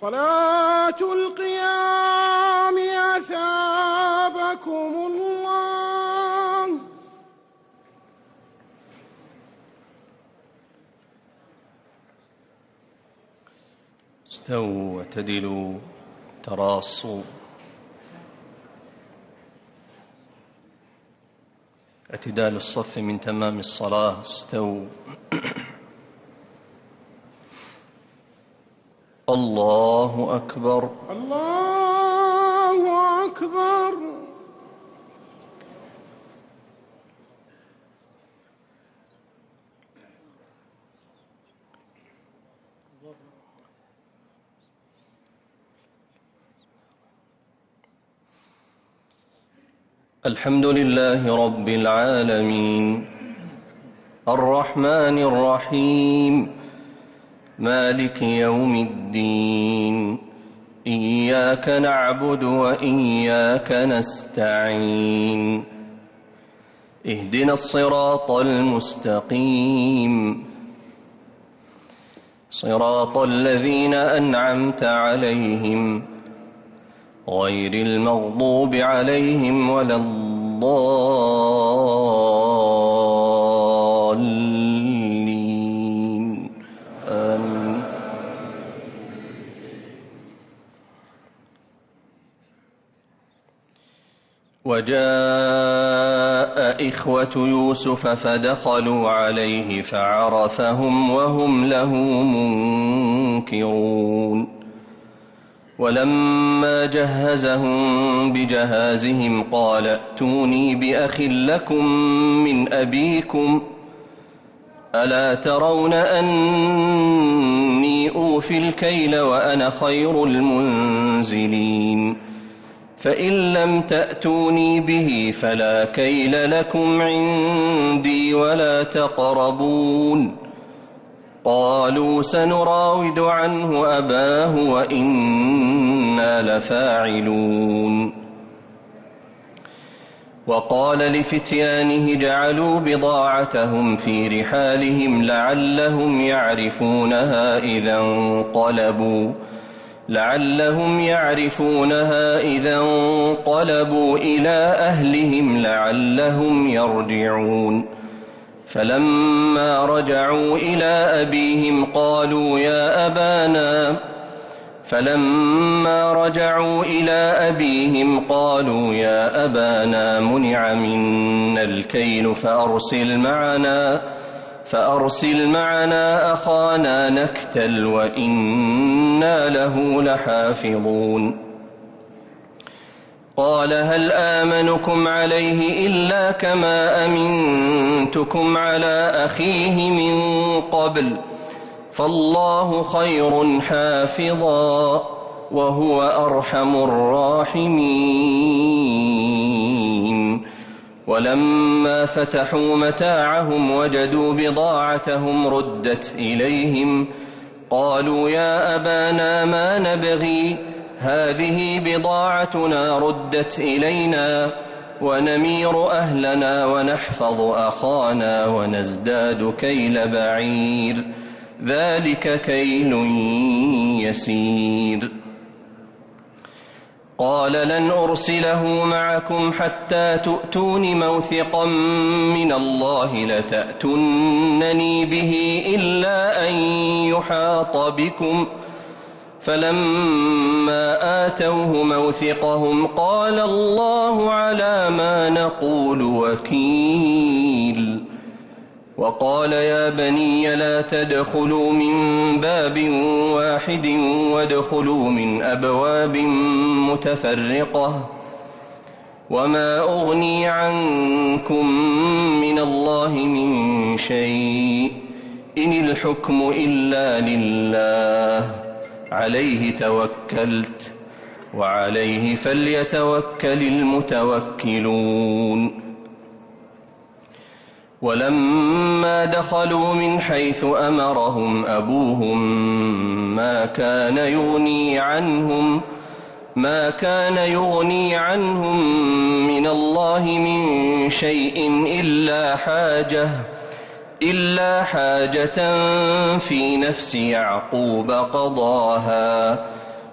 صلاة القيام أثابكم الله. استووا واعتدلوا تراصوا. اعتدال الصف من تمام الصلاة. استووا. الله أكبر. الله أكبر. الحمد لله رب العالمين الرحمن الرحيم مالك يوم الدين إياك نعبد وإياك نستعين اهدنا الصراط المستقيم صراط الذين أنعمت عليهم غير المغضوب عليهم ولا الضالين آمين. وجاء إخوة يوسف فدخلوا عليه فعرفهم وهم له منكرون. ولما جهزهم بجهازهم قال ائتوني بأخ لكم من أبيكم ألا ترون أني أوفي الكيل وأنا خير المنزلين فإن لم تأتوني به فلا كيل لكم عندي ولا تقربون. قالوا سنراود عنه أباه وإنا لفاعلون. وقال لفتيانه جعلوا بضاعتهم في رحالهم لعلهم يعرفونها إذا انقلبوا إلى أهلهم لعلهم يرجعون. فلما رجعوا إلى أبيهم قالوا يا أبانا منع منا الكيل فأرسل معنا أخانا نكتل وإنا له لحافظون. قال هل آمنكم عليه إلا كما أمنتكم على أخيه من قبل فالله خير حافظا وهو أرحم الراحمين. ولما فتحوا متاعهم وجدوا بضاعتهم ردت إليهم قالوا يا أبانا ما نبغي هذه بضاعتنا ردت إلينا ونمير أهلنا ونحفظ أخانا ونزداد كيل بعير ذلك كيل يسير. قال لن أرسله معكم حتى تؤتون موثقا من الله لتأتونني به إلا أن يحاط بكم. فلما آتوه موثقهم قال الله على ما نقول وكيل. وقال يا بني لا تدخلوا من باب واحد وادخلوا من أبواب متفرقة وما أغني عنكم من الله من شيء إن الحكم إلا لله عليه توكلت وعليه فليتوكل المتوكلون. ولما دخلوا من حيث أمرهم أبوهم ما كان يغني عنهم من الله من شيء إلا حاجة في نفس يعقوب قضاها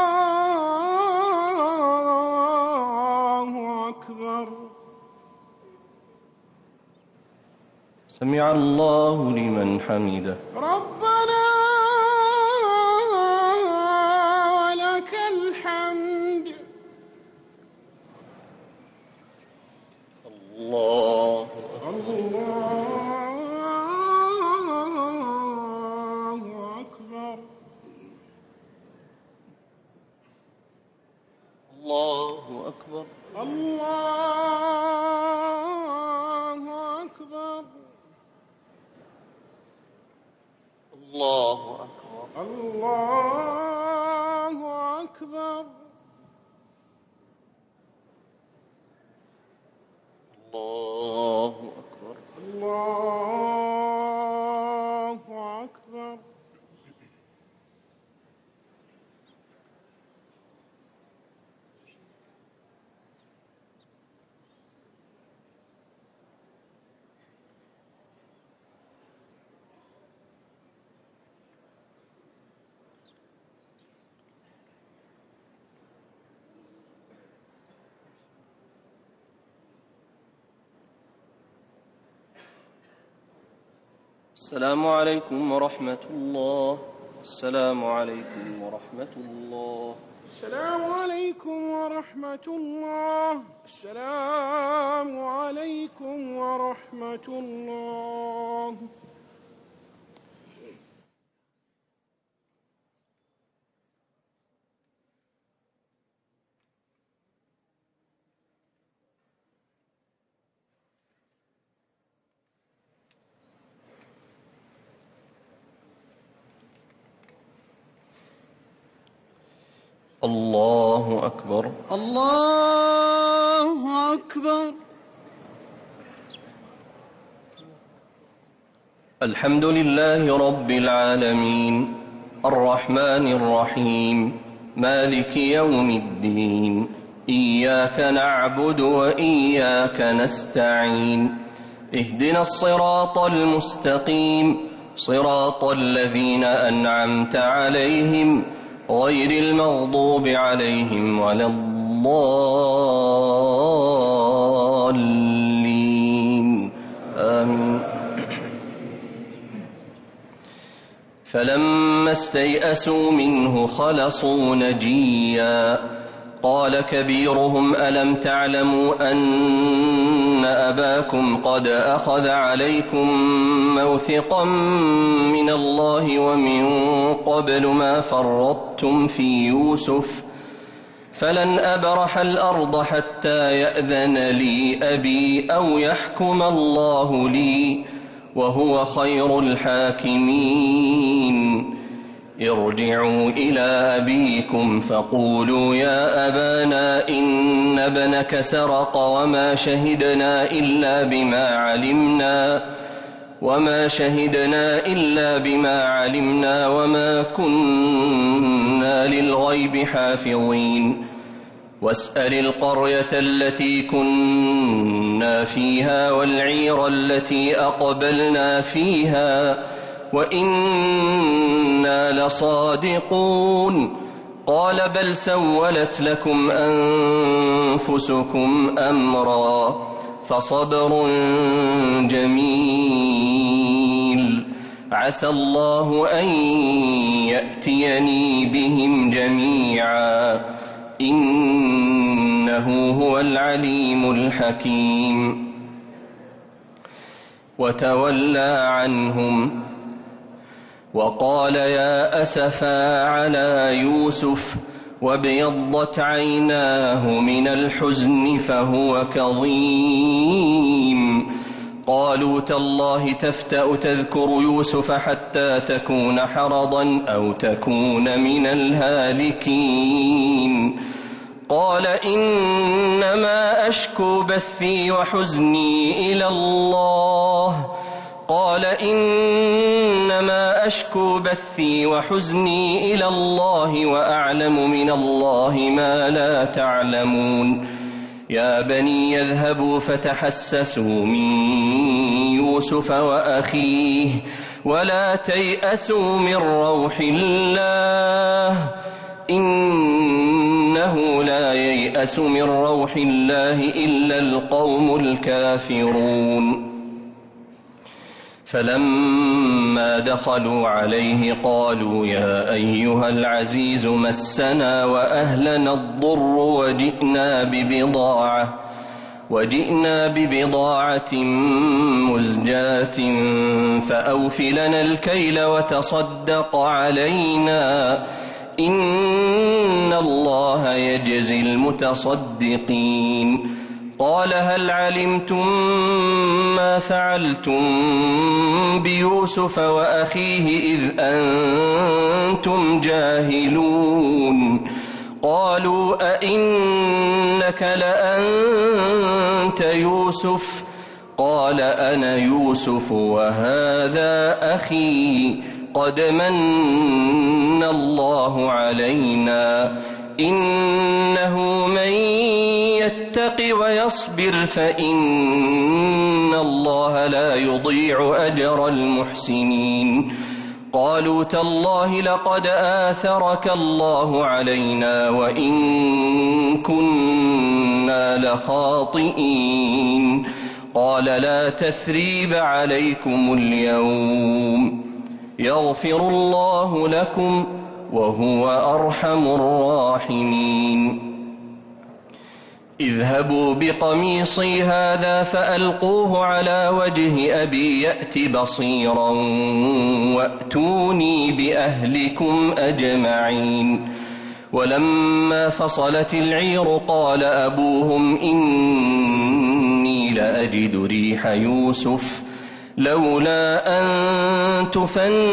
الله سمع الله لمن حمده. ربنا ولك الحمد. الله أكبر. الله أكبر. الله أكبر. الله أكبر. الله أكبر. الله أكبر. الله أكبر. السلام عليكم ورحمة الله. السلام عليكم ورحمة الله. السلام عليكم ورحمة الله. السلام عليكم ورحمة الله. الله أكبر. الله أكبر. الحمد لله رب العالمين الرحمن الرحيم مالك يوم الدين إياك نعبد وإياك نستعين اهدنا الصراط المستقيم صراط الذين أنعمت عليهم غير المغضوب عليهم ولا الضالين آمين. فلما استيئسوا منه خلصوا نجيا قال كبيرهم ألم تعلموا أن أباكم قد أخذ عليكم موثقا من الله ومن قبل ما فرطتم في يوسف فلن أبرح الأرض حتى يأذن لي أبي أو يحكم الله لي وهو خير الحاكمين ارجعوا إلى أبيكم فقولوا يا أبانا إن ابنك سرق وما شهدنا إلا بما علمنا وما كنا للغيب حافظين واسأل القرية التي كنا فيها والعير التي أقبلنا فيها وإنا لصادقون قال بل سولت لكم أنفسكم أمرا فصبر جميل عسى الله أن يأتيني بهم جميعا إنه هو العليم الحكيم وتولى عنهم وقال يا أسفا على يوسف وابيضت عيناه من الحزن فهو كظيم قالوا تالله تفتأ تذكر يوسف حتى تكون حرضا أو تكون من الهالكين قال إنما أشكو بثي وحزني إلى الله وأعلم من الله ما لا تعلمون يا بني يذهبوا فتحسسوا من يوسف وأخيه ولا تيأسوا من روح الله إنه لا ييأس من روح الله إلا القوم الكافرون فلما دخلوا عليه قالوا يا أيها العزيز مسنا وأهلنا الضر وجئنا ببضاعة مزجاة فأوف لنا الكيل وتصدق علينا إن الله يجزي المتصدقين قال هل علمتم ما فعلتم بيوسف وأخيه إذ أنتم جاهلون قالوا أئنك لأنت يوسف قال أنا يوسف وهذا أخي قد من الله علينا إنه من يتق ويصبر فإن الله لا يضيع أجر المحسنين قالوا تالله لقد آثرك الله علينا وإن كنا لخاطئين قال لا تثريب عليكم اليوم يغفر الله لكم وهو أرحم الراحمين اذهبوا بقميصي هذا فألقوه على وجه أبي يأت بصيرا وأتوني بأهلكم أجمعين ولما فصلت العير قال أبوهم إني لأجد ريح يوسف لولا أن تفندون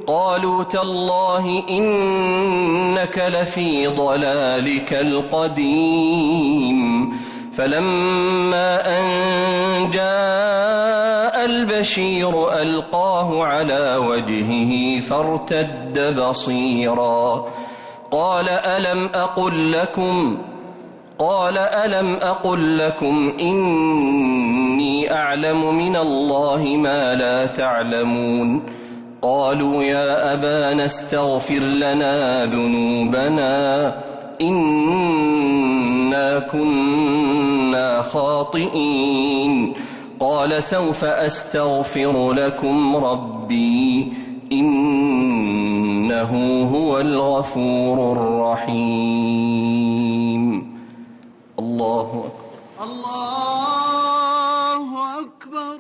قالوا تالله إنك لفي ضلالك القديم فلما أن جاء البشير ألقاه على وجهه فارتد بصيرا قال ألم أقل لكم إني أعلم من الله ما لا تعلمون قالوا يا أبانا استغفر لنا ذنوبنا إنا كنا خاطئين قال سوف أستغفر لكم ربي إنه هو الغفور الرحيم الله أكبر الله أكبر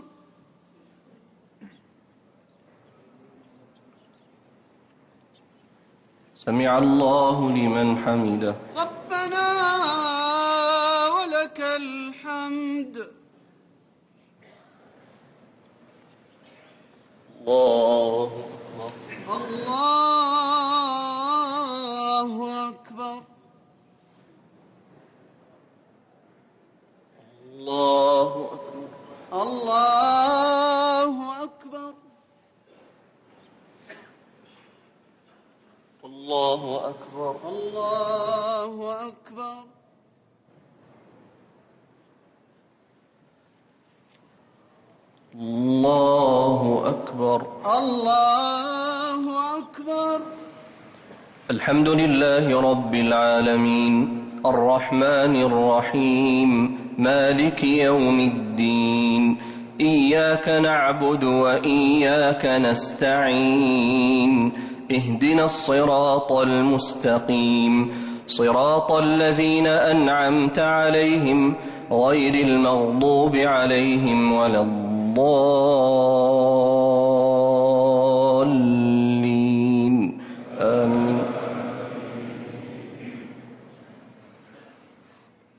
سمع الله لمن حمده ربنا ولك الحمد الله أكبر الله أكبر الله أكبر الله أكبر الله أكبر الله أكبر الله أكبر الحمد لله رب العالمين الرحمن الرحيم مالك يوم الدين إياك نعبد وإياك نستعين اهدنا الصراط المستقيم صراط الذين أنعمت عليهم غير المغضوب عليهم ولا الضالين آمين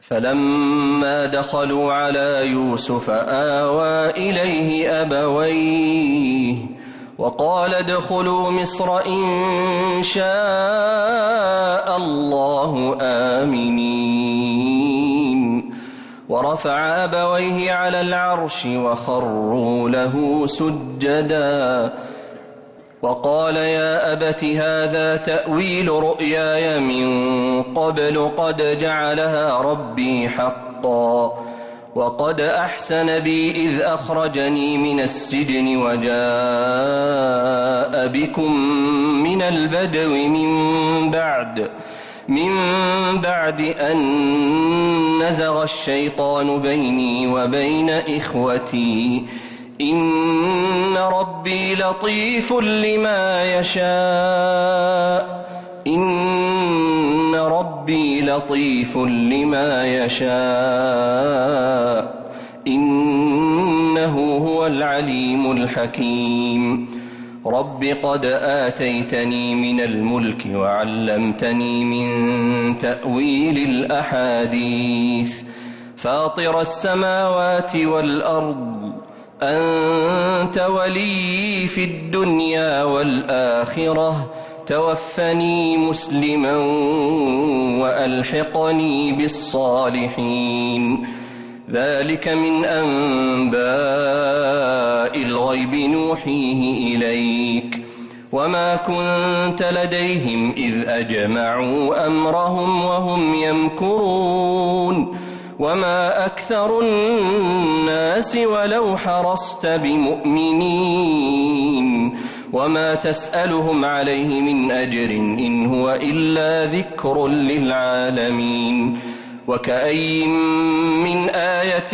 فلما دخلوا على يوسف آوى إليه أبويه وقال ادخلوا مصر إن شاء الله آمنين ورفع أبويه على العرش وخروا له سجدا وقال يا أبت هذا تأويل رؤياي من قبل قد جعلها ربي حقا وقد أحسن بي إذ أخرجني من السجن وجاء بكم من البدو من بعد أن نزغ الشيطان بيني وبين إخوتي إن ربي لطيف لما يشاء إن ربي لطيف لما يشاء إنه هو العليم الحكيم رب قد آتيتني من الملك وعلمتني من تأويل الأحاديث فاطر السماوات والأرض أنت ولي في الدنيا والآخرة توفني مسلما وألحقني بالصالحين ذلك من أنباء الغيب نوحيه إليك وما كنت لديهم إذ أجمعوا أمرهم وهم يمكرون وما أكثر الناس ولو حرصت بمؤمنين وما تسألهم عليه من أجر إن هو إلا ذكر للعالمين وكأي من آية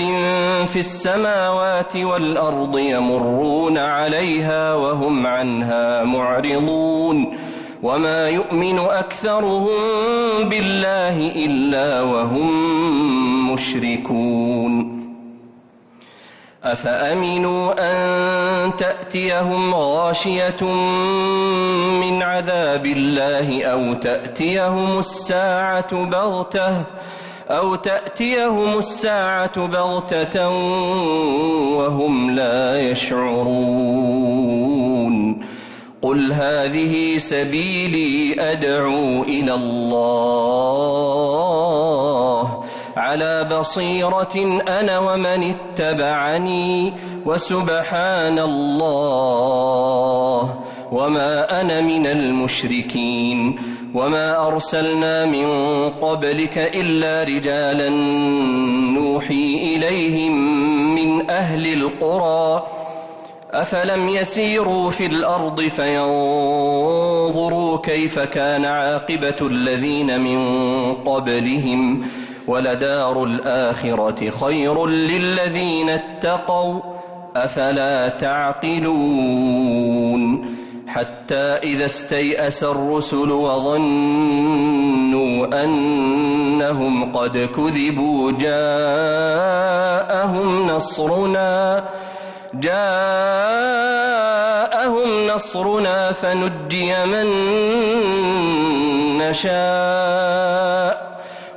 في السماوات والأرض يمرون عليها وهم عنها معرضون وما يؤمن أكثرهم بالله إلا وهم مشركون أفأمنوا أن تأتيهم غاشية من عذاب الله أو تأتيهم الساعة بغتة وهم لا يشعرون قل هذه سبيلي أدعو إلى الله على بصيرة أنا ومن اتبعني وسبحان الله وما أنا من المشركين وما أرسلنا من قبلك إلا رجالا نوحي إليهم من أهل القرى أفلم يسيروا في الأرض فينظروا كيف كان عاقبة الذين من قبلهم ولدار الآخرة خير للذين اتقوا أفلا تعقلون حتى إذا استيأس الرسل وظنوا أنهم قد كذبوا جاءهم نصرنا فنجي من نشاء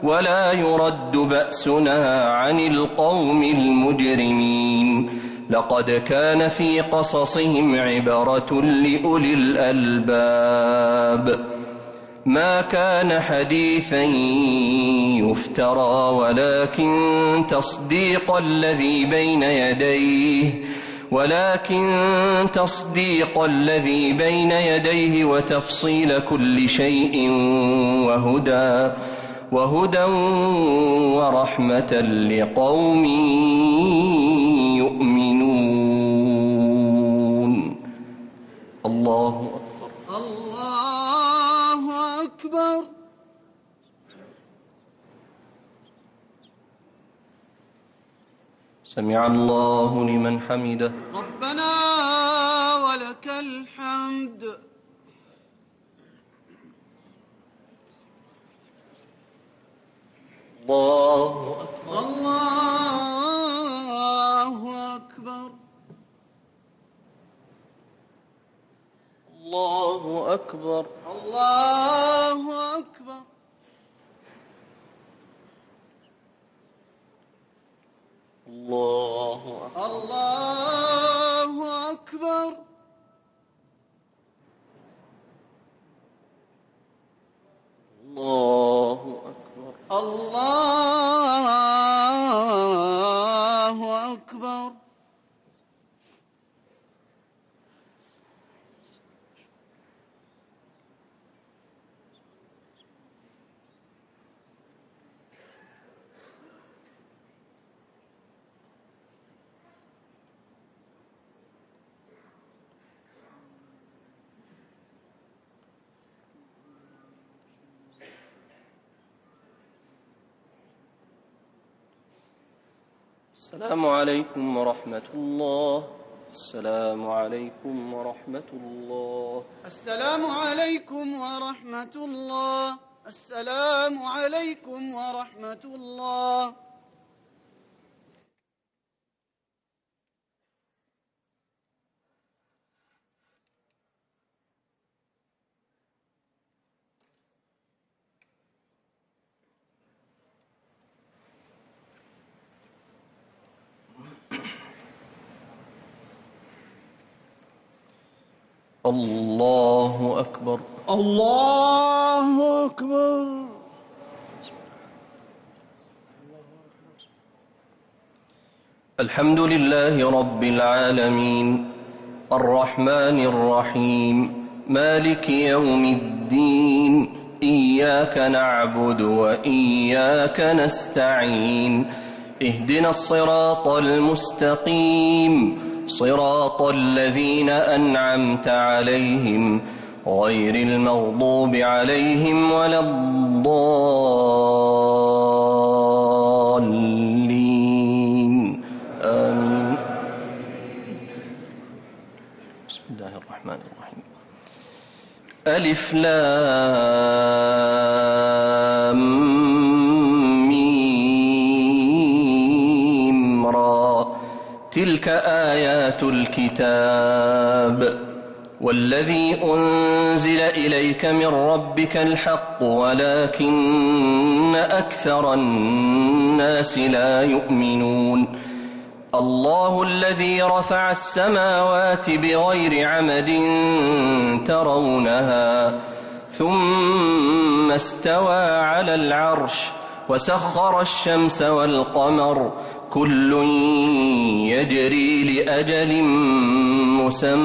ولا يرد بأسنا عن القوم المجرمين لقد كان في قصصهم عبرة لأولي الألباب ما كان حديثا يفترى ولكن تصديق الذي بين يديه وتفصيل كل شيء وهدى ورحمة لقوم يؤمنون الله أكبر الله أكبر سمع الله لمن حمده ربنا ولك الحمد الله أكبر الله أكبر الله أكبر الله أكبر الله أكبر الله أكبر الله أكبر الله أكبر السلام عليكم ورحمة الله. السلام عليكم ورحمة الله. السلام عليكم ورحمة الله. السلام عليكم ورحمة الله. الله أكبر. الله أكبر. الحمد لله رب العالمين الرحمن الرحيم مالك يوم الدين إياك نعبد وإياك نستعين اهدنا الصراط المستقيم صراط الذين أنعمت عليهم غير المغضوب عليهم ولا الضالين آمين. بسم الله الرحمن الرحيم. ألف لام ميم را تلك آيات الكتاب والذي أنزل إليك من ربك الحق ولكن أكثر الناس لا يؤمنون. الله الذي رفع السماوات بغير عمد ترونها ثم استوى على العرش وسخر الشمس والقمر كل يجري لأجل مسمى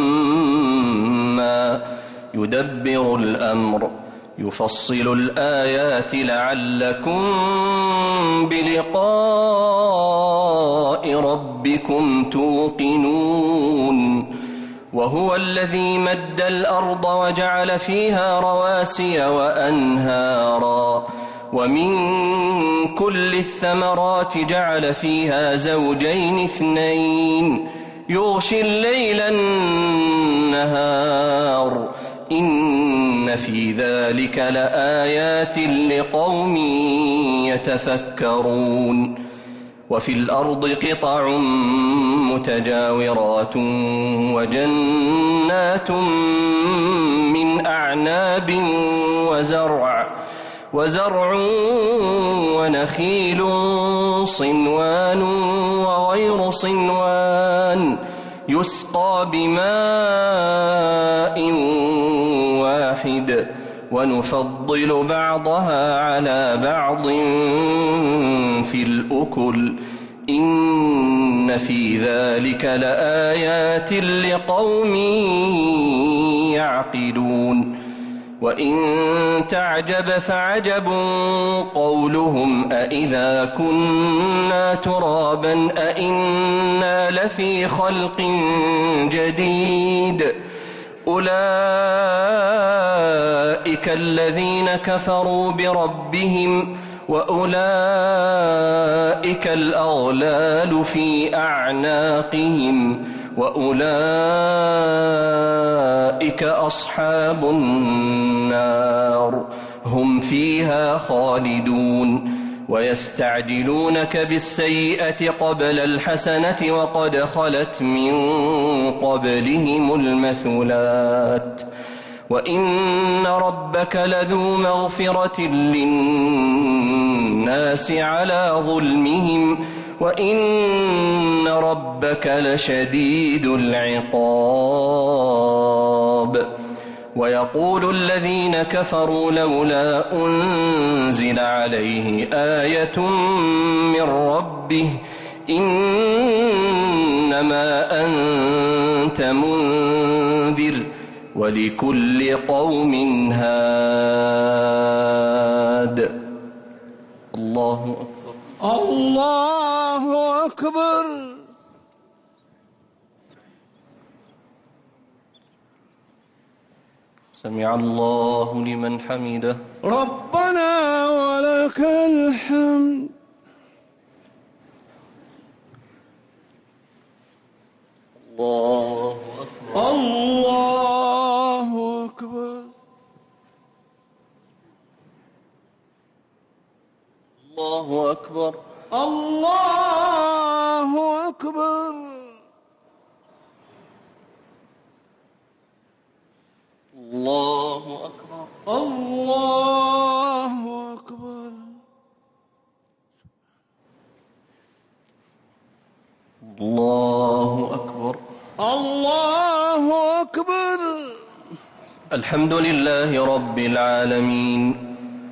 يدبر الأمر يفصل الآيات لعلكم بلقاء ربكم توقنون. وهو الذي مد الأرض وجعل فيها رواسي وأنهارا ومن كل الثمرات جعل فيها زوجين اثنين يغشي الليل النهار إن في ذلك لآيات لقوم يتفكرون. وفي الأرض قطع متجاورات وجنات من أعناب وزرع ونخيل صنوان وغير صنوان يسقى بماء واحد ونفضل بعضها على بعض في الأكل إن في ذلك لآيات لقوم يعقلون. وإن تعجب فعجب قولهم أإذا كنا ترابا أإنا لفي خلق جديد أولئك الذين كفروا بربهم وأولئك الأغلال في أعناقهم وأولئك أصحاب النار هم فيها خالدون. ويستعجلونك بالسيئة قبل الحسنة وقد خلت من قبلهم المثلات وإن ربك لذو مغفرة للناس على ظلمهم وإن ربك لشديد العقاب. ويقول الذين كفروا لولا أنزل عليه آية من ربه إنما أنت منذر ولكل قوم هاد. الله أكبر. الله أكبر. سمع الله لمن حمده. ربنا ولك الحمد. الله أكبر. الله أكبر. الله أكبر. الله أكبر. الله أكبر. الله أكبر. الحمد لله رب العالمين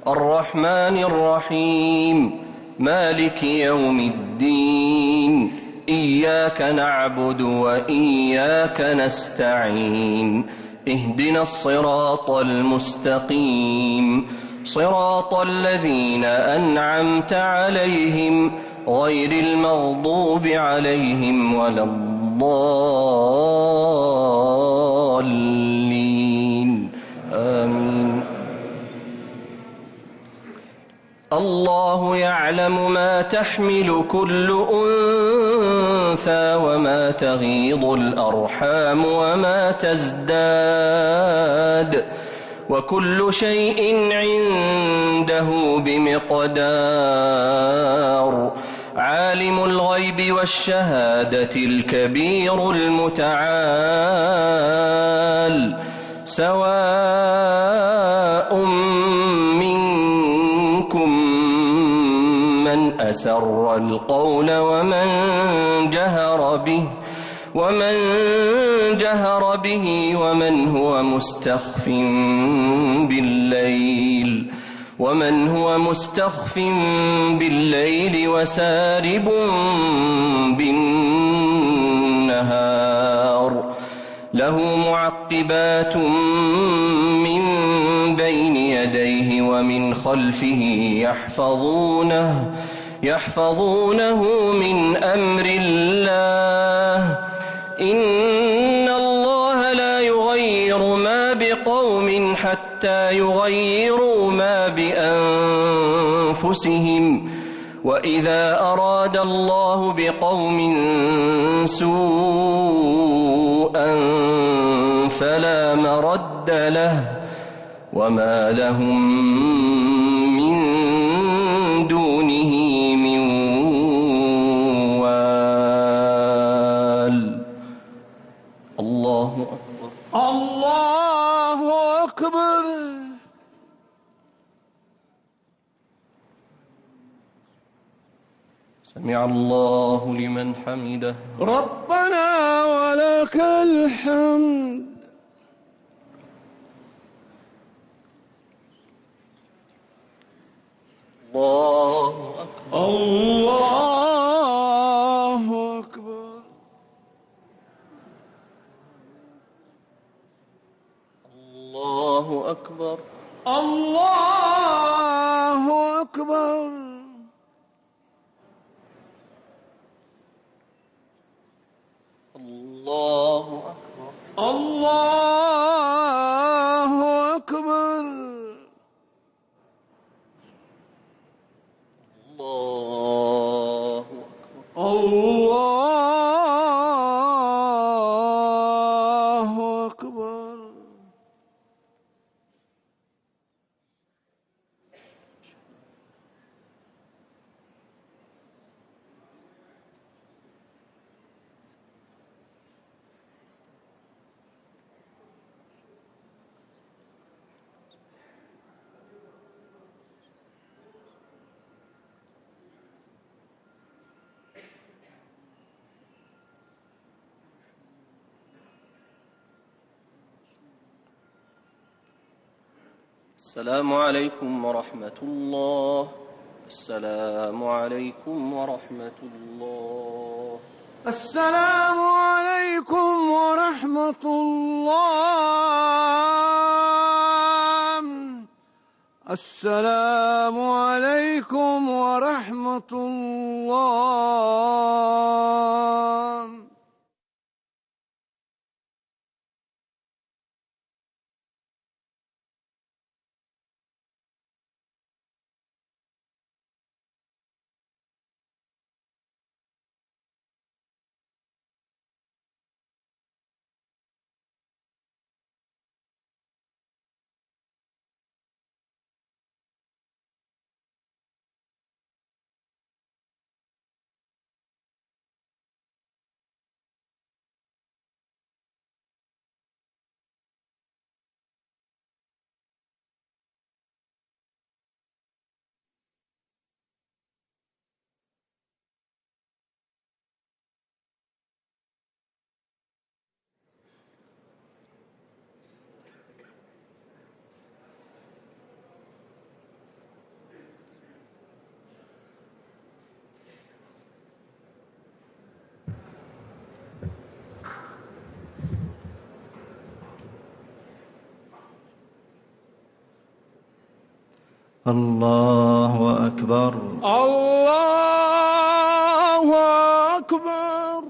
الرحمن الرحيم مالك يوم الدين إياك نعبد وإياك نستعين اهدنا الصراط المستقيم صراط الذين أنعمت عليهم غير المغضوب عليهم ولا الضالين آمين. الله يعلم ما تحمل كل أنثى وما تغيض الأرحام وما تزداد وكل شيء عنده بمقدار. عالم الغيب والشهادة الكبير المتعال سواء منكم من أسر القول ومن جهر به ومن هو مستخف بالليل وسارب بالنهار له معقبات من بين يديه ومن خلفه يحفظونه من أمر الله إن الله لا يغير ما بقوم حتى يغيروا ما بأنفسهم وإذا أراد الله بقوم سوءا فلا مرد له وما لهم من دونه من وال. الله أكبر. الله أكبر. سمع الله لمن حمده. ربنا ولك الحمد. الله أكبر. الله أكبر. الله أكبر. الله أكبر. الله أكبر. الله أكبر. الله أكبر. الله أكبر. السلام عليكم ورحمة الله. السلام عليكم ورحمة الله. السلام عليكم ورحمة الله. السلام عليكم ورحمة الله. الله أكبر. الله أكبر.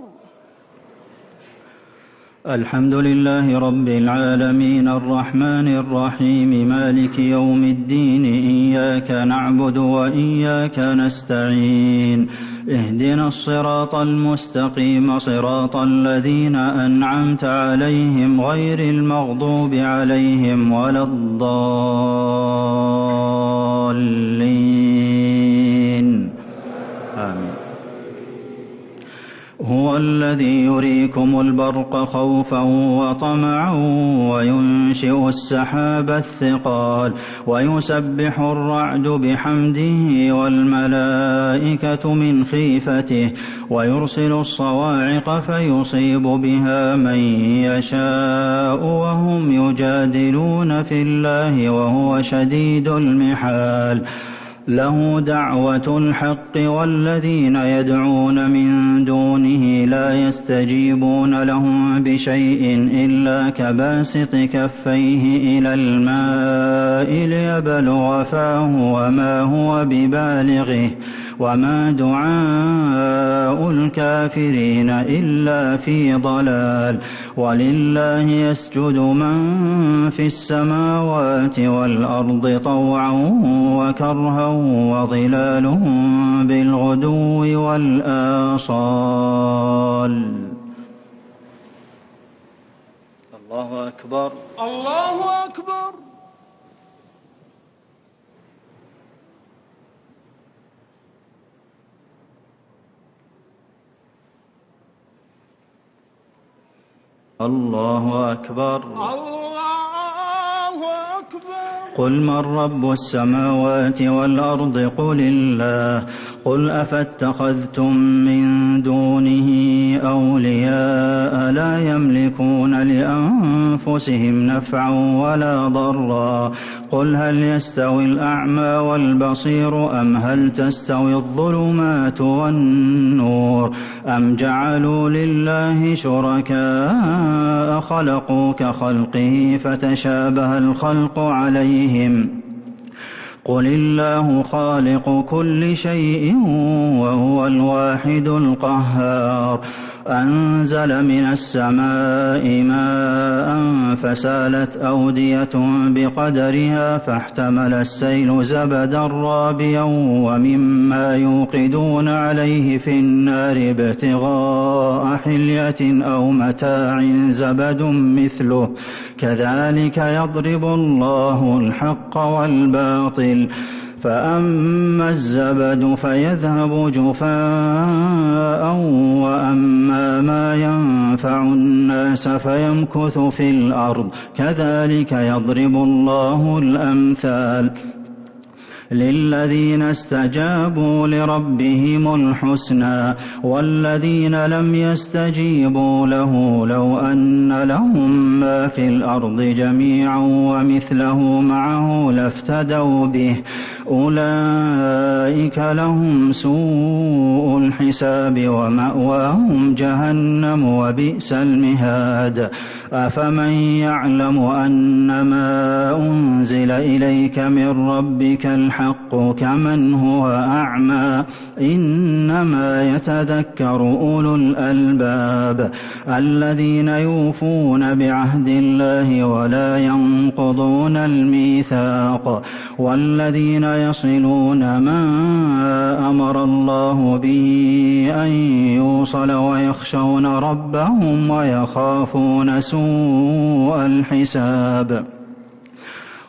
الحمد لله رب العالمين الرحمن الرحيم مالك يوم الدين إياك نعبد وإياك نستعين اهدنا الصراط المستقيم صراط الذين أنعمت عليهم غير المغضوب عليهم ولا الضالين آمين. هو الذي يريكم البرق خوفا وطمعا وينشئ السحاب الثقال ويسبح الرعد بحمده والملائكة من خيفته ويرسل الصواعق فيصيب بها من يشاء وهم يجادلون في الله وهو شديد المحال. له دعوة الحق والذين يدعون من دونه لا يستجيبون لهم بشيء إلا كباسط كفيه إلى الماء ليبلغ فاه وما هو ببالغه وما دعاء الكافرين إلا في ضلال. ولله يسجد من في السماوات والأرض طوعا وكرها وظلالهم بالغدو والآصال. الله أكبر. الله أكبر. الله أكبر. الله أكبر. قل من رب السماوات والأرض قل الله. قل أفاتخذتم من دونه أولياء لا يملكون لأنفسهم نفعا ولا ضرا. قل هل يستوي الأعمى والبصير أم هل تستوي الظلمات والنور أم جعلوا لله شركاء خلقوا كخلقه فتشابه الخلق عليهم. قل الله خالق كل شيء وهو الواحد القهار. أنزل من السماء ماء فسالت أودية بقدرها فاحتمل السيل زبدا رابيا ومما يوقدون عليه في النار ابتغاء حلية أو متاع زبد مثله كذلك يضرب الله الحق والباطل. فأما الزبد فيذهب جفاء وأما ما ينفع الناس فيمكث في الأرض كذلك يضرب الله الأمثال. للذين استجابوا لربهم الحسنى والذين لم يستجيبوا له لو أن لهم ما في الأرض جميعا ومثله معه لافتدوا به أولئك لهم سوء الحساب ومأواهم جهنم وبئس المهاد. أفمن يعلم أنما أنزل إليك من ربك الحق كمن هو أعمى إنما يتذكر أولو الألباب الذين يوفون بعهد الله ولا ينقضون الميثاق والذين يصلون ما أمر الله به أن يوصل ويخشون ربهم ويخافون سوء الحساب.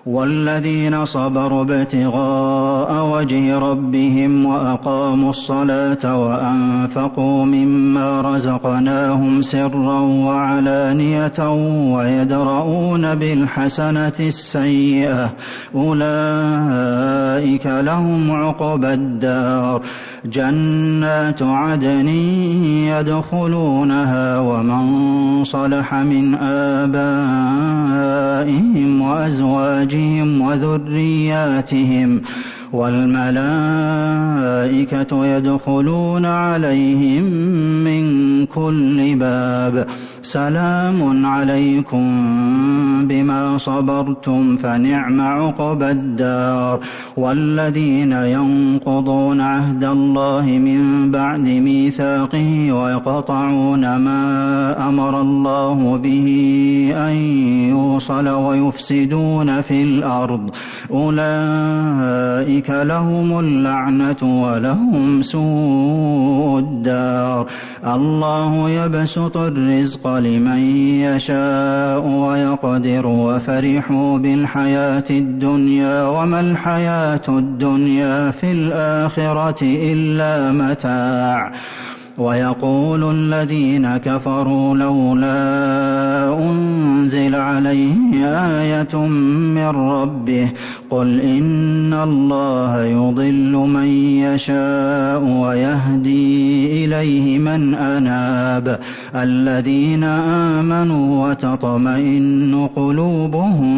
والذين صبروا ابتغاء وجه ربهم وأقاموا الصلاة وأنفقوا مما رزقناهم سرا وعلانية ويدرؤون بالحسنة السيئة أولئك لهم عقبى الدار جنات عدن يدخلونها ومن صلح من آبائهم وأزواجهم وذرياتهم والملائكة يدخلون عليهم من كل باب سلام عليكم بما صبرتم فنعم عقبى الدار. والذين ينقضون عهد الله من بعد ميثاقه ويقطعون ما أمر الله به أن يوصل ويفسدون في الأرض أولئك لهم اللعنة ولهم سوء الدار. الله يبسط الرزق لمن يشاء ويقدر وفرحوا بالحياة الدنيا وما الحياة الدنيا في الآخرة إلا متاع. ويقول الذين كفروا لولا أنزل عليه آية من ربه قل إن الله يضل من يشاء ويهدي إليه من أناب. الذين آمنوا وتطمئن قلوبهم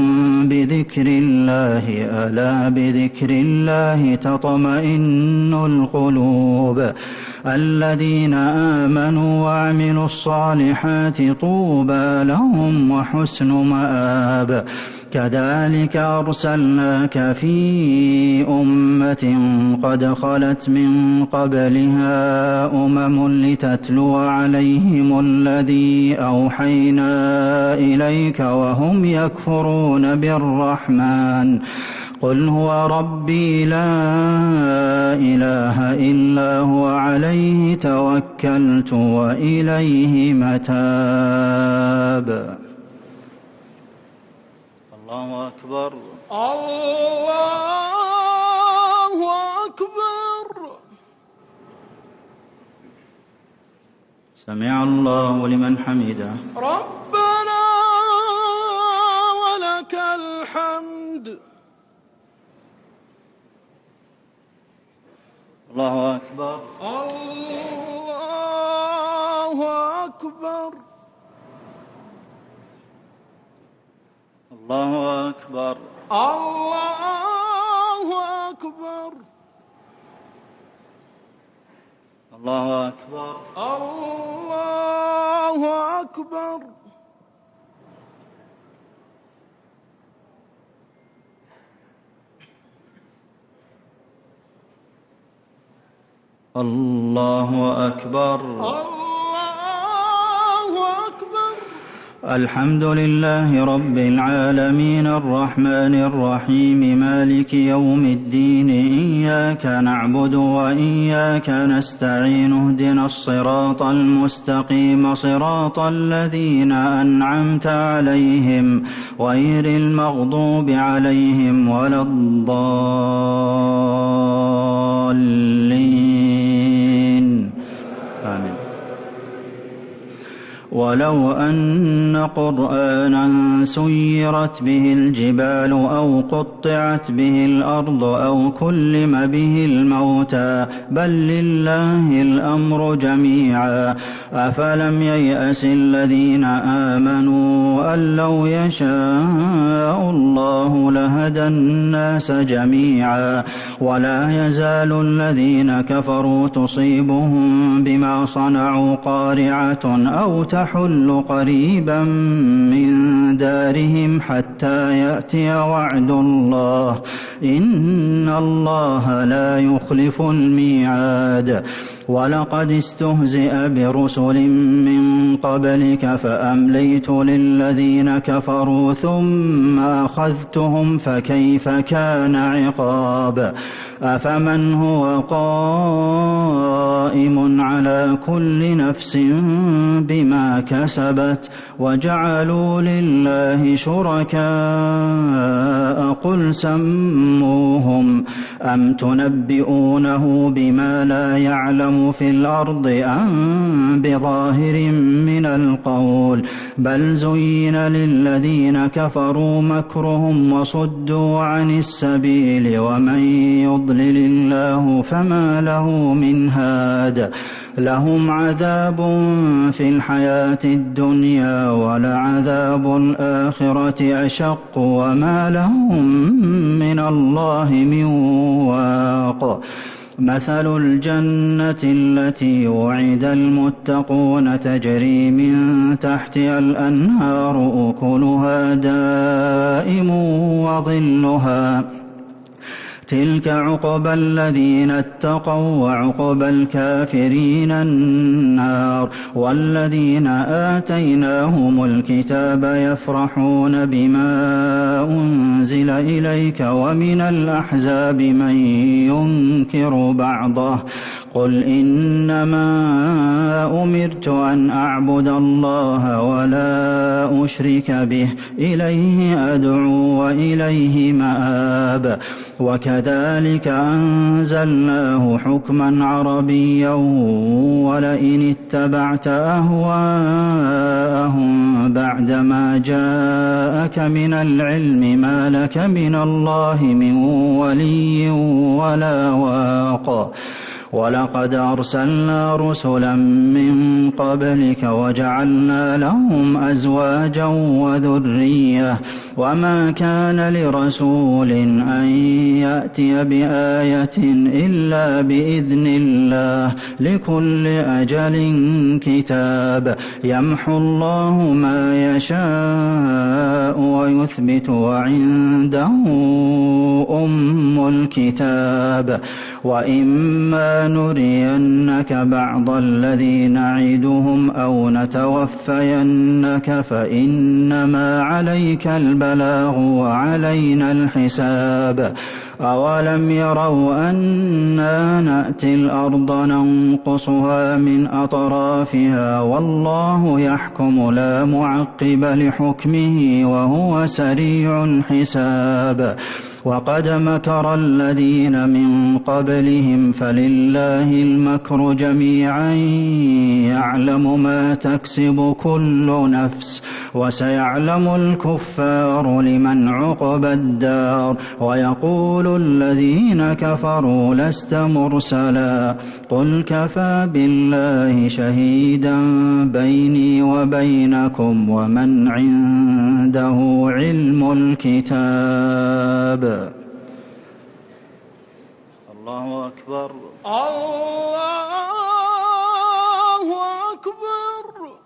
بذكر الله ألا بذكر الله تطمئن القلوب. الذين آمنوا وعملوا الصالحات طوبى لهم وحسن مآب. كذلك أرسلناك في أمة قد خلت من قبلها لتتلو عليهم الذي أوحينا إليك وهم يكفرون بالرحمن قل هو ربي لا إله إلا هو عليه توكلت وإليه متاب. الله أكبر. الله أكبر. سمع الله لمن حمده. ربنا ولك الحمد. الله أكبر. الله أكبر. الله أكبر. الله أكبر. الله أكبر. الله أكبر. الله أكبر. الله أكبر. الحمد لله رب العالمين الرحمن الرحيم مالك يوم الدين إياك نعبد وإياك نستعين اهدنا الصراط المستقيم صراط الذين أنعمت عليهم غير المغضوب عليهم ولا الضالين آمين. ولو أن قرآنا سيرت به الجبال أو قطعت به الأرض أو كلم به الموتى بل لله الأمر جميعا أفلم ييأس الذين آمنوا أن لو يشاء الله لهدى الناس جميعا ولا يزال الذين كفروا تصيبهم بما صنعوا قارعة أو تحل قريبا من دارهم حتى يأتي وعد الله إن الله لا يخلف الميعاد. ولقد استهزئ برسل من قبلك فأمليت للذين كفروا ثم أخذتهم فكيف كان عقاب. أفمن هو قائم على كل نفس بما كسبت وجعلوا لله شركاء قل سموهم أم تنبئونه بما لا يعلم في الأرض أم بظاهر من القول بل زين للذين كفروا مكرهم وصدوا عن السبيل ومن يضلل الله فما له من هاد. لهم عذاب في الحياة الدنيا ولعذاب الآخرة أشق وما لهم من الله من واق. مثل الجنة التي وعد المتقون تجري من تحتها الأنهار أكلها دائم وظلها تلك عقبى الذين اتقوا وعقبى الكافرين النار والذين آتيناهم الكتاب يفرحون بما أنزل إليك ومن الأحزاب من ينكر بعضه قل إنما أمرت أن أعبد الله ولا أشرك به إليه أدعو وإليه مآب وكذلك أنزلناه حكما عربيا ولئن اتبعت أهواءهم بعدما جاءك من العلم ما لك من الله من ولي ولا واق ولقد أرسلنا رسلا من قبلك وجعلنا لهم أزواجا وذرية وما كان لرسول أن يأتي بآية إلا بإذن الله لكل أجل كتاب يمحو الله ما يشاء ويثبت وعنده أم الكتاب وإما نرينك بعض الذي نعدهم أو نتوفينك فإنما عليك البلاغ وعلينا الحساب أولم يروا أنا نأتي الأرض ننقصها من أطرافها والله يحكم لا معقب لحكمه وهو سريع الحساب وقد مكر الذين من قبلهم فلله المكر جميعا يعلم ما تكسب كل نفس وسيعلم الكفار لمن عقبى الدار ويقول الذين كفروا لست مرسلا قل كفى بالله شهيدا بيني وبينكم ومن عنده علم الكتاب الله أكبر الله أكبر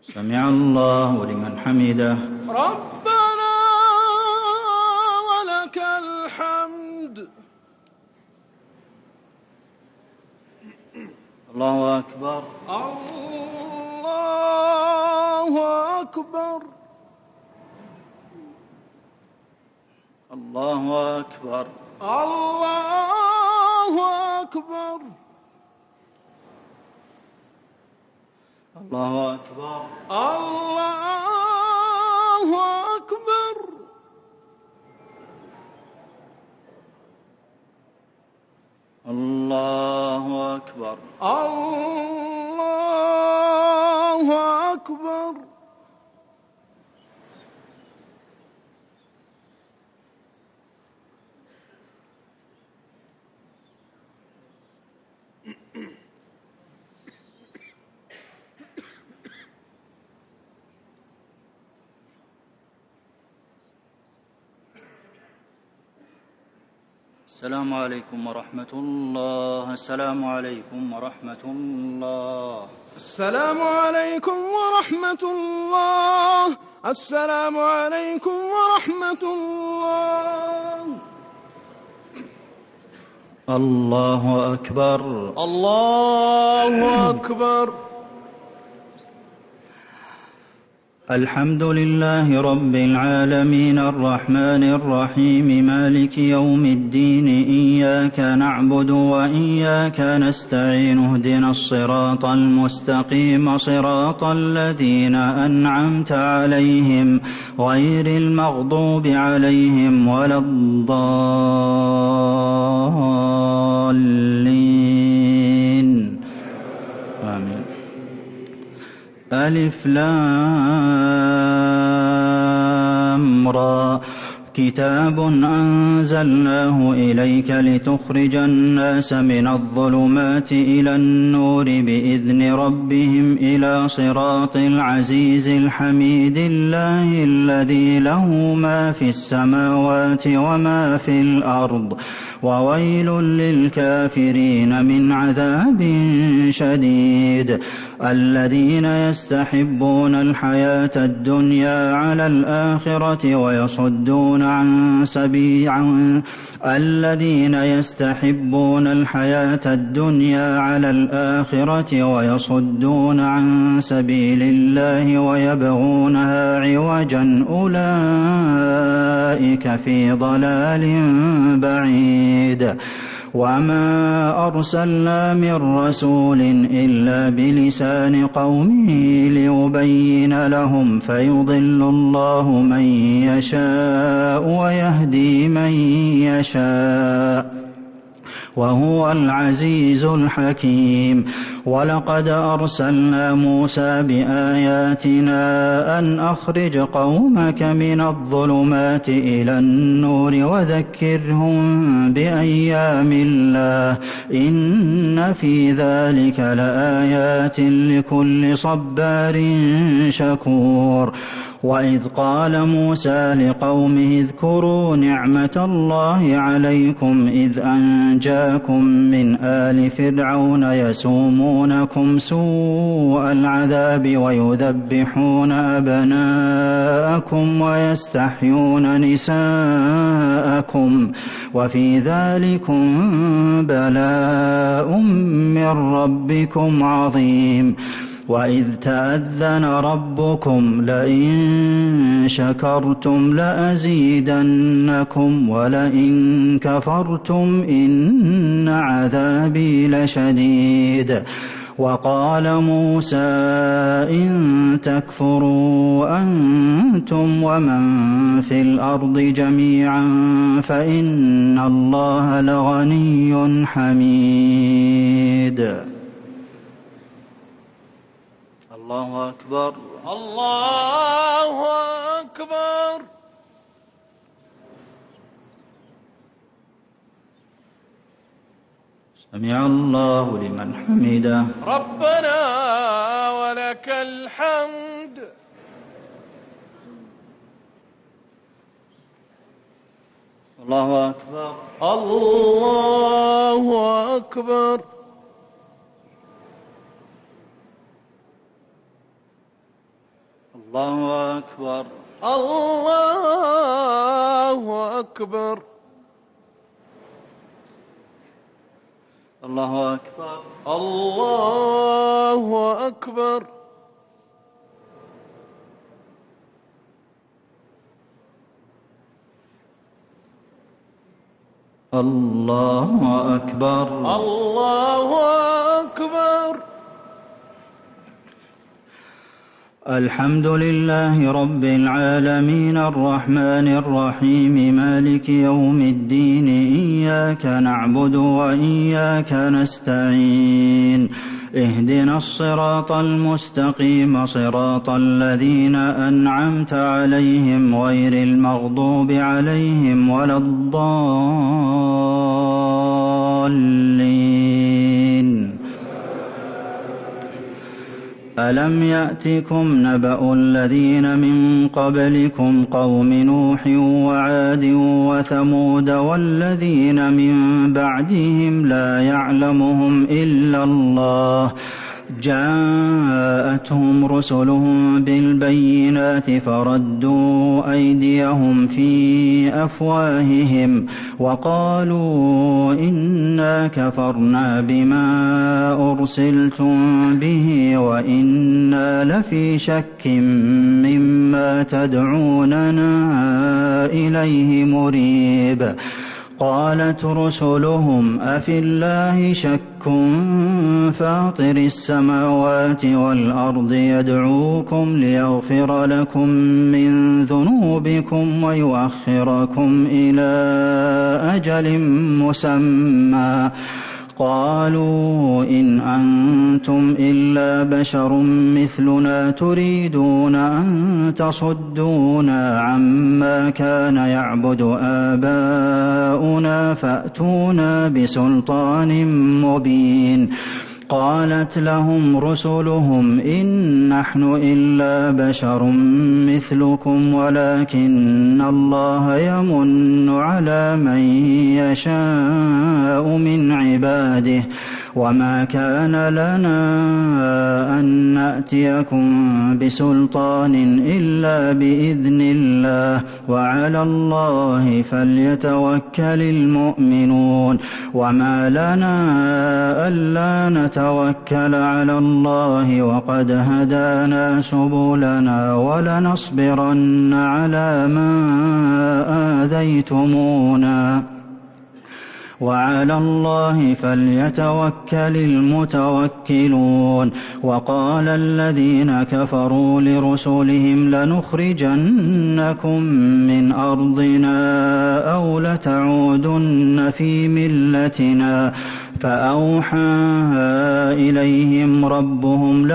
سمع الله لمن حمده ربنا ولك الحمد الله أكبر الله أكبر الله أكبر الله أكبر الله أكبر الله أكبر الله أكبر الله أكبر السلام عليكم ورحمة الله السلام عليكم ورحمة الله السلام عليكم ورحمة الله السلام عليكم ورحمة الله الله أكبر الله أكبر الحمد لله رب العالمين الرحمن الرحيم مالك يوم الدين إياك نعبد وإياك نستعين اهدنا الصراط المستقيم صراط الذين أنعمت عليهم غير المغضوب عليهم ولا الضالين آمين ألف لام را كتاب أنزلناه إليك لتخرج الناس من الظلمات إلى النور بإذن ربهم إلى صراط العزيز الحميد الله الذي له ما في السماوات وما في الأرض وويل للكافرين من عذاب شديد الذين يستحبون الحياة الدنيا على الآخرة ويصدون عن الذين يستحبون الحياة الدنيا على الآخرة ويصدون عن سبيل الله ويبغونها عوجا أولئك في ضلال بعيد وما أرسلنا من رسول إلا بلسان قومه ليبين لهم فيضل الله من يشاء ويهدي من يشاء وهو العزيز الحكيم ولقد أرسلنا موسى بآياتنا أن أخرج قومك من الظلمات إلى النور وذكرهم بأيام الله إن في ذلك لآيات لكل صبار شكور وإذ قال موسى لقومه اذكروا نعمة الله عليكم إذ أنجاكم من آل فرعون يسومونكم سوء العذاب ويذبحون أبناءكم ويستحيون نساءكم وفي ذلكم بلاء من ربكم عظيم وإذ تأذن ربكم لئن شكرتم لأزيدنكم ولئن كفرتم إن عذابي لشديد وقال موسى إن تكفروا أنتم ومن في الأرض جميعا فإن الله لغني حميد الله أكبر الله أكبر سمع الله لمن حمده ربنا ولك الحمد الله أكبر الله أكبر الله أكبر الله أكبر الله أكبر الله أكبر الله أكبر الله أكبر الحمد لله رب العالمين الرحمن الرحيم مالك يوم الدين إياك نعبد وإياك نستعين اهدنا الصراط المستقيم صراط الذين أنعمت عليهم غير المغضوب عليهم ولا الضالين ألم يأتكم نبأ الذين من قبلكم قوم نوح وعاد وثمود والذين من بعدهم لا يعلمهم إلا الله جاءتهم رسلهم بالبينات فردوا أيديهم في أفواههم وقالوا إنا كفرنا بما أرسلتم به وإنا لفي شك مما تدعوننا إليه مريب قالت رسلهم أفي الله شك فاطر السماوات والأرض يدعوكم ليغفر لكم من ذنوبكم ويؤخركم إلى أجل مسمى قالوا إن أنتم إلا بشر مثلنا تريدون أن تصدونا عما كان يعبد آباؤنا فأتونا بسلطان مبين قالت لهم رسلهم إن نحن إلا بشر مثلكم ولكن الله يمن على من يشاء من عباده وما كان لنا أن نأتيكم بسلطان إلا بإذن الله وعلى الله فليتوكل المؤمنون وما لنا ألا نتوكل على الله وقد هدانا سبلنا ولنصبرن على ما آذيتمونا وعلى الله فليتوكل المتوكلون وقال الذين كفروا لرسلهم لنخرجنكم من أرضنا أو لتعودن في ملتنا فأوحى إليهم ربهم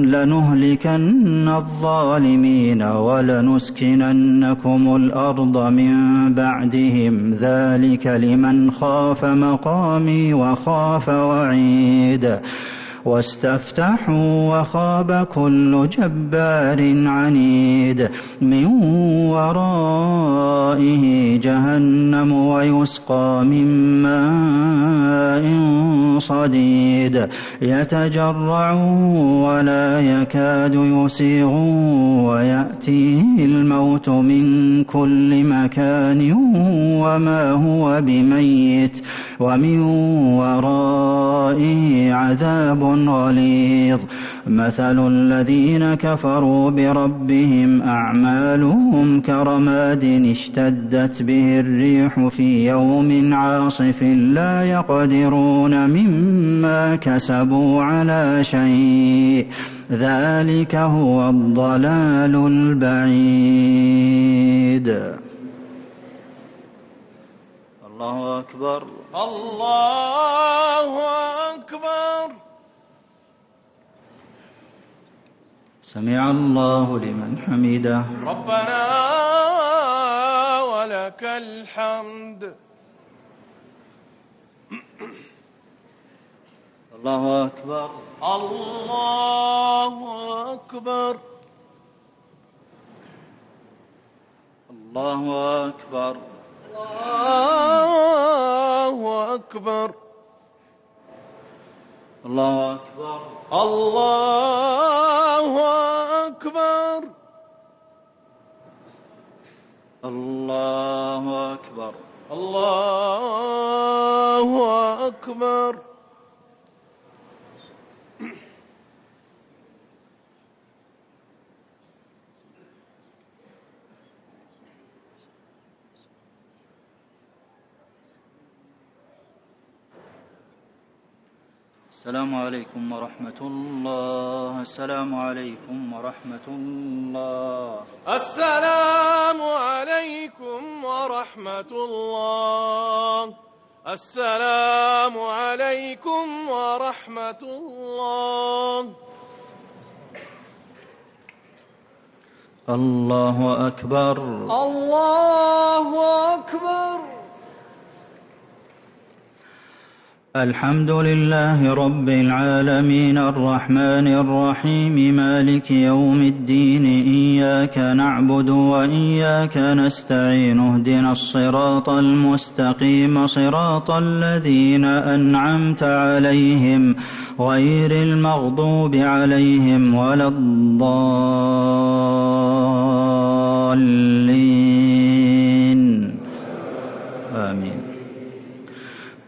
لنهلكن الظالمين ولنسكننكم الأرض من بعدهم ذلك لمن خاف مقامي وخاف وعيد واستفتحوا وخاب كل جبار عنيد من ورائه جهنم ويسقى من ماء صديد يتجرعه ولا يكاد يسيغه ويأتيه الموت من كل مكان وما هو بميت ومن ورائه عذاب غليظ مثل الذين كفروا بربهم أعمالهم كرماد اشتدت به الريح في يوم عاصف لا يقدرون مما كسبوا على شيء ذلك هو الضلال البعيد. الله أكبر الله أكبر. سمع الله لمن حمده. ربنا ولك الحمد. الله أكبر الله أكبر. الله أكبر الله أكبر. الله أكبر الله أكبر. الله أكبر الله أكبر. السلام عليكم ورحمة الله. السلام عليكم ورحمة الله. السلام عليكم ورحمة الله. السلام عليكم ورحمة الله. الله أكبر الله أكبر. الحمد لله رب العالمين الرحمن الرحيم مالك يوم الدين إياك نعبد وإياك نستعين اهدنا الصراط المستقيم صراط الذين أنعمت عليهم غير المغضوب عليهم ولا الضالين آمين.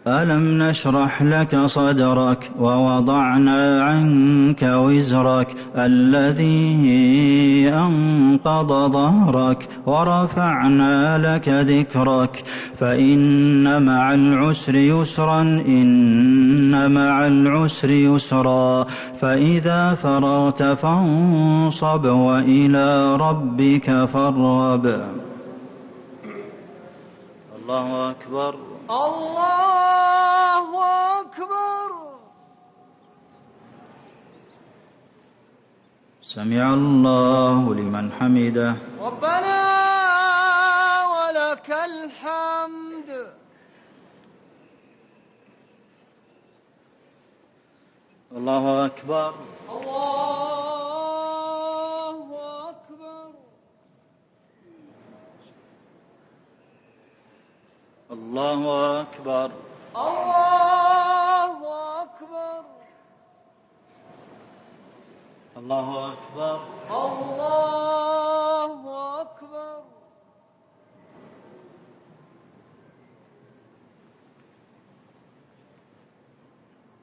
ألم نشرح لك صدرك ووضعنا عنك وزرك الذي أنقض ظهرك ورفعنا لك ذكرك فإن مع العسر يسرا إن مع العسر يسرا فإذا فرغت فانصب وإلى ربك فارغب. الله أكبر الله سمع الله لمن حمده. ربنا ولك الحمد. الله أكبر. الله أكبر. الله أكبر. الله أكبر. الله أكبر. الله أكبر.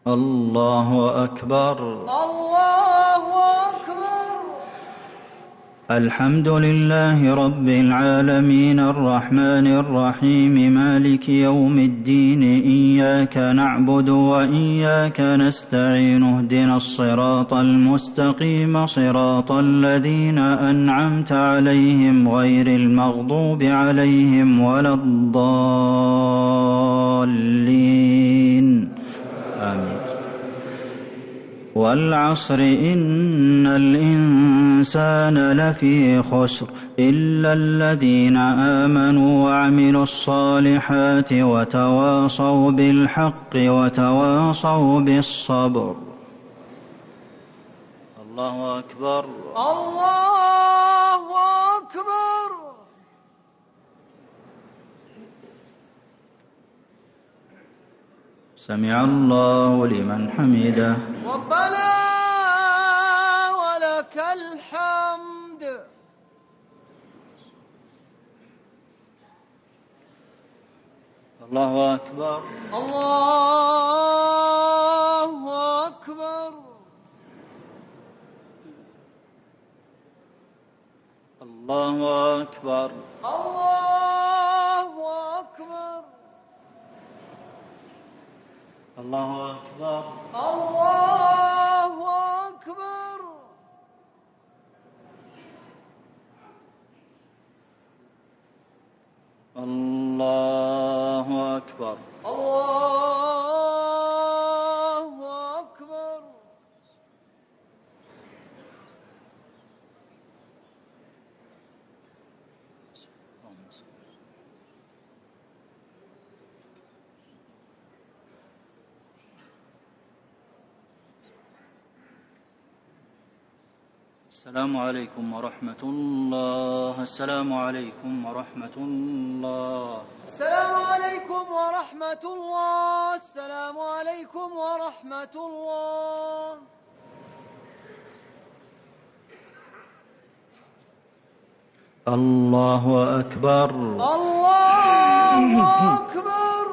الله أكبر. الله أكبر. الحمد لله رب العالمين الرحمن الرحيم مالك يوم الدين إياك نعبد وإياك نستعين اهدنا الصراط المستقيم صراط الذين أنعمت عليهم غير المغضوب عليهم ولا الضالين آمين. والعصر إن الإنسان لفي خسر إلا الذين آمنوا وعملوا الصالحات وتواصوا بالحق وتواصوا بالصبر. الله أكبر. الله أكبر. سمع الله لمن حمده. ربنا ولك الحمد. الله أكبر. الله أكبر. الله أكبر. الله أكبر. الله أكبر. الله أكبر. الله أكبر. الله أكبر. السلام عليكم ورحمة الله. السلام عليكم ورحمة الله. السلام عليكم ورحمة الله. السلام عليكم ورحمة الله. الله أكبر. الله أكبر.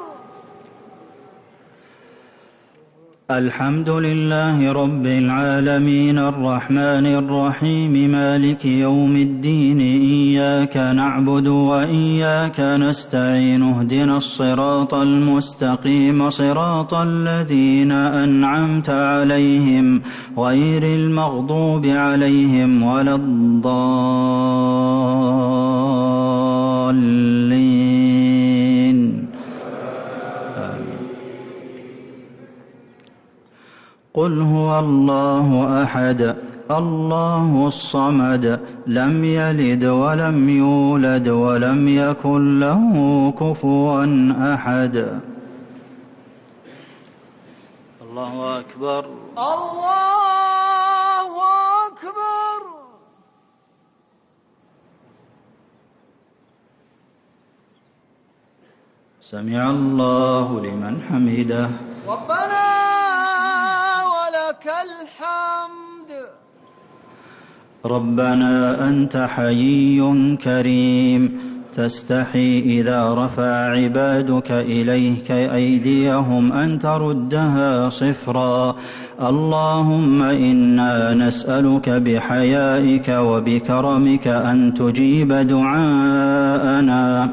الحمد لله رب العالمين الرحمن الرحيم مالك يوم الدين إياك نعبد وإياك نستعين اهدنا الصراط المستقيم صراط الذين أنعمت عليهم غير المغضوب عليهم ولا الضالين. قل هو الله أحد الله الصمد لم يلد ولم يولد ولم يكن له كفوا أحد. الله أكبر. الله أكبر. سمع الله لمن حمده. ربنا ولك الحمد. ربنا أنت حيي كريم تستحي إذا رفع عبادك إليك أيديهم أن تردها صفرا. اللهم إنا نسألك بحيائك وبكرمك أن تجيب دعاءنا.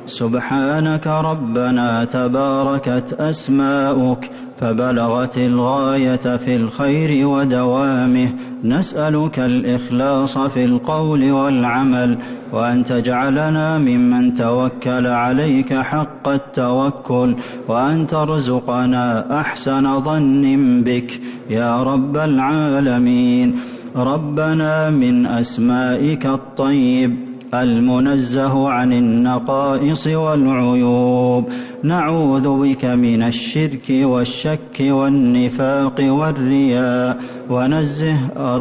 سبحانك ربنا تباركت أسماؤك فبلغت الغاية في الخير ودوامه. نسألك الإخلاص في القول والعمل وأن تجعلنا ممن توكل عليك حق التوكل وأن ترزقنا أحسن ظن بك يا رب العالمين. ربنا من أسمائك الطيب المنزه عن النقائص والعيوب، نعوذ بك من الشرك والشك والنفاق والرياء،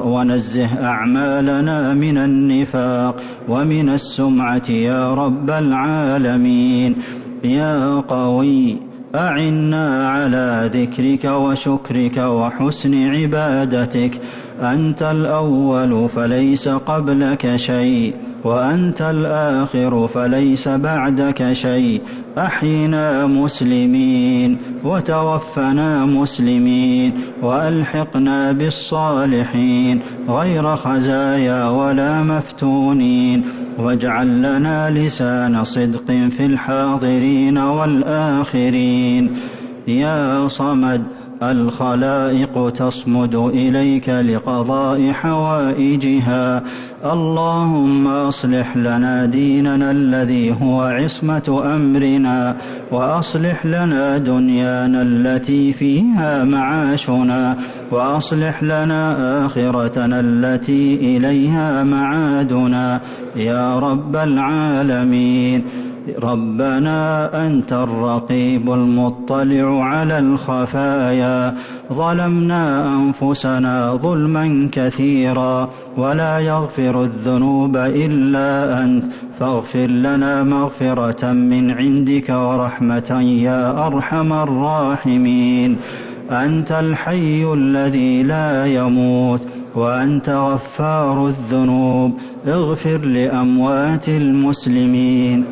ونزه أعمالنا من النفاق ومن السمعة يا رب العالمين. يا قوي أعنا على ذكرك وشكرك وحسن عبادتك. أنت الأول فليس قبلك شيء، وأنت الآخر فليس بعدك شيء. أحينا مسلمين وتوفنا مسلمين، وألحقنا بالصالحين غير خزايا ولا مفتونين، واجعل لنا لسان صدق في الحاضرين والآخرين. يا صمد الخلائق تصمد إليك لقضاء حوائجها. اللهم أصلح لنا ديننا الذي هو عصمة أمرنا، وأصلح لنا دنيانا التي فيها معاشنا، وأصلح لنا آخرتنا التي إليها معادنا يا رب العالمين. ربنا أنت الرقيب المطلع على الخفايا، ظلمنا أنفسنا ظلما كثيرا، ولا يغفر الذنوب إلا أنت، فاغفر لنا مغفرة من عندك ورحمة يا أرحم الراحمين. أنت الحي الذي لا يموت، وأنت غفار الذنوب، اغفر لأموات المسلمين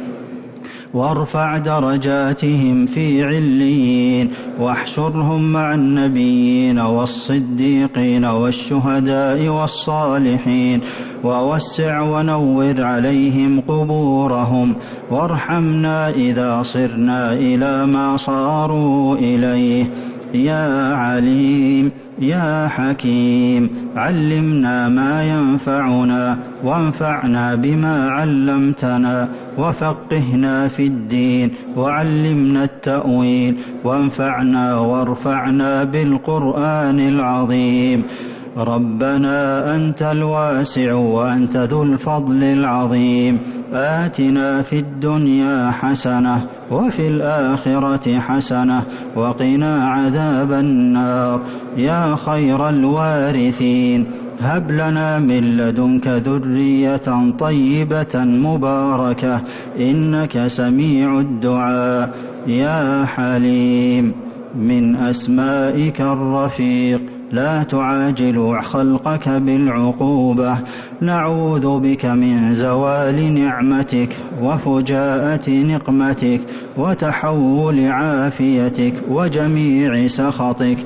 وارفع درجاتهم في عليين، واحشرهم مع النبيين والصديقين والشهداء والصالحين، ووسع ونور عليهم قبورهم، وارحمنا إذا صرنا إلى ما صاروا إليه. يا عليم يا حكيم، علمنا ما ينفعنا، وانفعنا بما علمتنا، وفقهنا في الدين، وعلمنا التأويل، وانفعنا وارفعنا بالقرآن العظيم. ربنا أنت الواسع وأنت ذو الفضل العظيم، آتنا في الدنيا حسنة وفي الآخرة حسنة وقنا عذاب النار. يا خير الوارثين، هب لنا من لدنك ذرية طيبة مباركة، إنك سميع الدعاء. يا حليم، من أسمائك الرفيق، لا تعاجل خلقك بالعقوبة. نعوذ بك من زوال نعمتك وفجاءة نقمتك وتحول عافيتك وجميع سخطك.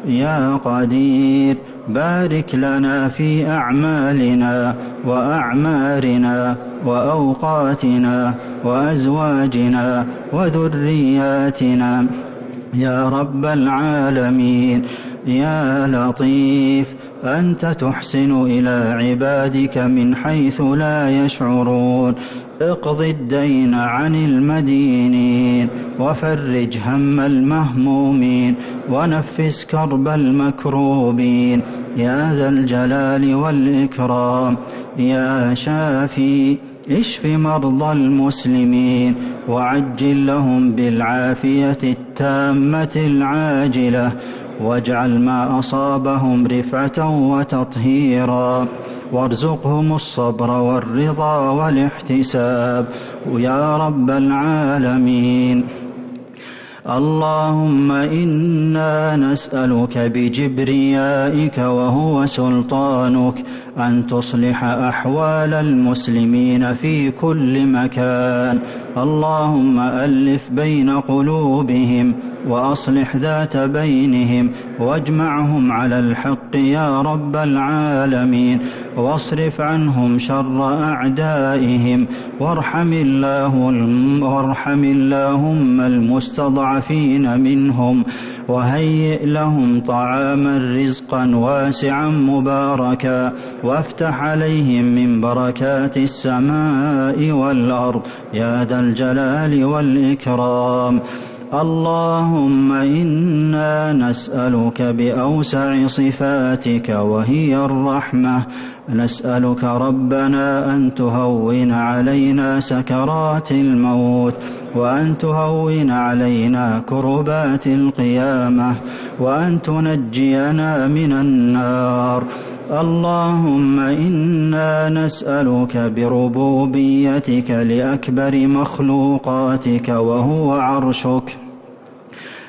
يا قدير، بارك لنا في أعمالنا وأعمارنا وأوقاتنا وأزواجنا وذرياتنا يا رب العالمين. يا لطيف، أنت تحسن إلى عبادك من حيث لا يشعرون. اقض الدين عن المدينين، وفرج هم المهمومين، ونفس كرب المكروبين يا ذا الجلال والإكرام. يا شافي، اشف مرضى المسلمين، وعجل لهم بالعافية التامة العاجلة، واجعل ما أصابهم رفعة وتطهيرا، وارزقهم الصبر والرضا والاحتساب يا رب العالمين. اللهم إنا نسألك بجبريائك وهو سلطانك أن تصلح أحوال المسلمين في كل مكان. اللهم ألف بين قلوبهم وأصلح ذات بينهم، واجمعهم على الحق يا رب العالمين، واصرف عنهم شر أعدائهم، وارحم اللهم المستضعفين منهم، وهيئ لهم طعاما رزقا واسعا مباركا، وافتح عليهم من بركات السماء والأرض يا ذا الجلال والإكرام. اللهم إنا نسألك بأوسع صفاتك وهي الرحمة، نسألك ربنا أن تهون علينا سكرات الموت، وأن تهون علينا كربات القيامة، وأن تنجينا من النار. اللهم إنا نسألك بربوبيتك لأكبر مخلوقاتك وهو عرشك،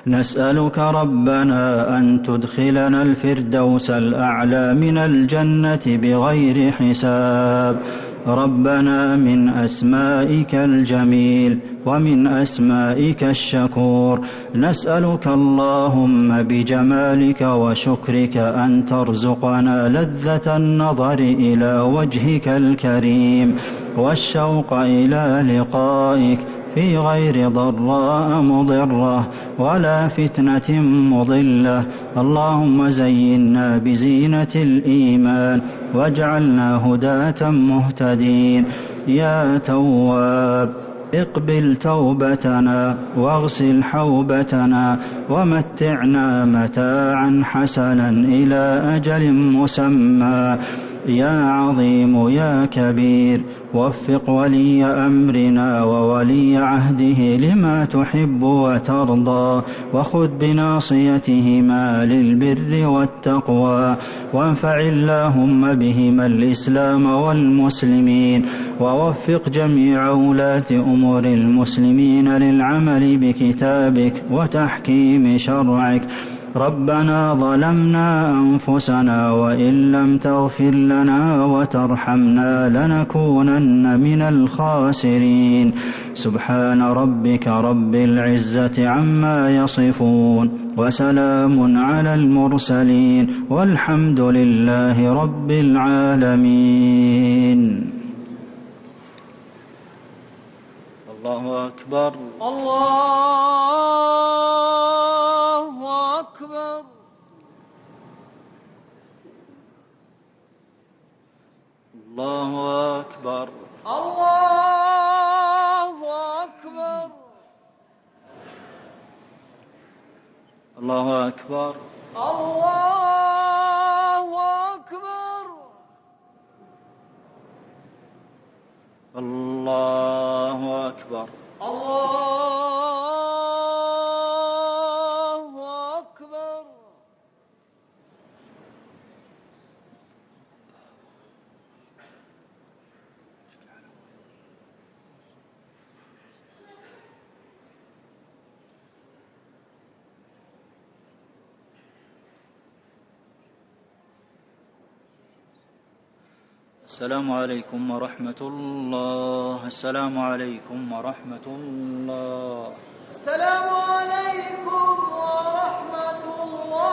نسألك ربنا أن تدخلنا الفردوس الأعلى من الجنة بغير حساب. ربنا من أسمائك الجميل ومن أسمائك الشكور، نسألك اللهم بجمالك وشكرك أن ترزقنا لذة النظر إلى وجهك الكريم والشوق إلى لقائك في غير ضراء مضرة ولا فتنة مضلة. اللهم زينا بزينة الإيمان واجعلنا هداة مهتدين. يا تواب اقبل توبتنا واغسل حوبتنا ومتعنا متاعا حسنا إلى أجل مسمى. يا عظيم يا كبير وفق ولي أمرنا وولي عهده لما تحب وترضى، وخذ بناصيتهما للبر والتقوى، وانفع اللهم بهما الإسلام والمسلمين، ووفق جميع ولاة أمور المسلمين للعمل بكتابك وتحكيم شرعك. ربنا ظلمنا أنفسنا وإن لم تغفر لنا وترحمنا لنكونن من الخاسرين. سبحان ربك رب العزة عما يصفون، وسلام على المرسلين، والحمد لله رب العالمين. الله أكبر. الله أكبر. الله أكبر. الله أكبر. الله أكبر. الله أكبر. الله أكبر. الله أكبر. السلام عليكم ورحمة الله. السلام عليكم ورحمة الله. السلام عليكم ورحمة الله.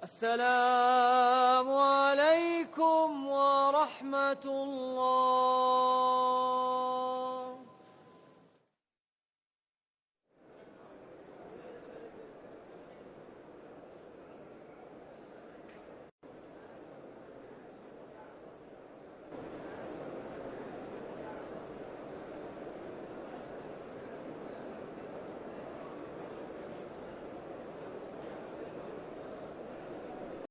السلام عليكم ورحمة الله.